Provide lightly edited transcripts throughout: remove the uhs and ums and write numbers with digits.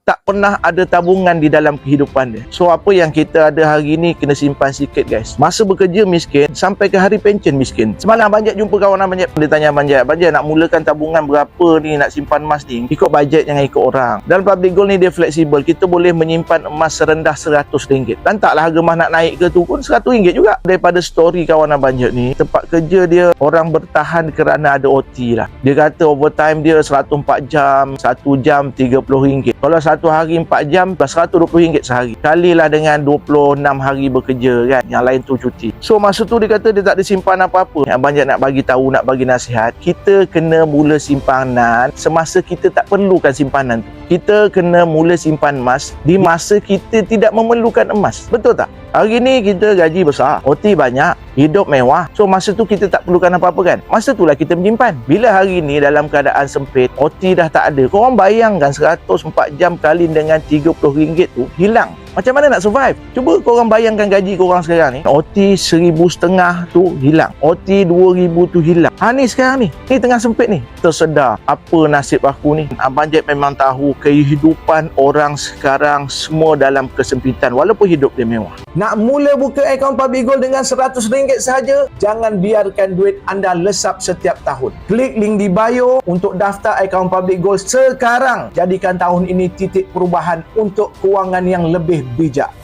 tak pernah ada tabungan di dalam kehidupan dia. So apa yang kita ada hari ni kena simpan sikit guys. Masa bekerja miskin sampai ke hari pension miskin. Semalam Abang Jeb jumpa kawan Abang Jeb. Dia tanya Abang Jeb nak mulakan tabungan berapa ni nak simpan emas ni? Ikut bajet, jangan ikut orang. Dalam Public Gold ni dia fleksibel. Kita boleh menyimpan emas serendah RM100. Dan taklah harga emas nak naik ke tu pun RM100 juga. Daripada story kawan Abang Jeb ni, tempat kerja dia orang bertahan kerana ada OT lah. Dia kata overtime dia 104 jam, 1 jam RM30. Kalau satu hari 4 jam, RM120 sehari. Kalilah dengan 26 hari bekerja kan. Yang lain tu cuti. So masa tu dia kata dia tak ada simpan apa-apa. Abang Jeb nak bagi tahu, nak bagi nasihat, kita kena mula simpanan semasa kita tak perlukan simpanan tu. Kita kena mula simpan emas di masa kita tidak memerlukan emas. Betul tak? Hari ni kita gaji besar, OT banyak, hidup mewah. So masa tu kita tak perlukan apa-apa kan? Masa itulah kita menyimpan. Bila hari ni dalam keadaan sempit, OT dah tak ada. Korang bayangkan 104 jam kali dengan RM30 tu hilang. Macam mana nak survive? Cuba korang bayangkan gaji korang sekarang ni. OT RM1,500 tu hilang. OT RM2,000 tu hilang. Ni sekarang ni. Ni tengah sempit ni. Tersedar apa nasib aku ni. Abang Jeb memang tahu kehidupan orang sekarang semua dalam kesempitan. Walaupun hidup dia mewah. Nak mula buka akaun Public Gold dengan RM100 sahaja? Jangan biarkan duit anda lesap setiap tahun. Klik link di bio untuk daftar akaun Public Gold sekarang. Jadikan tahun ini titik perubahan untuk kewangan yang lebih bijak.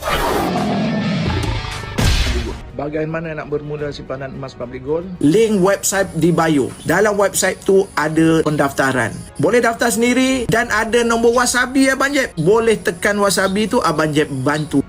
Bagaimana nak bermula simpanan emas Public Gold? Link website di bio. Dalam website tu ada pendaftaran. Boleh daftar sendiri dan ada nombor wasabi Abang Jeb. Boleh tekan wasabi tu, Abang Jeb bantu.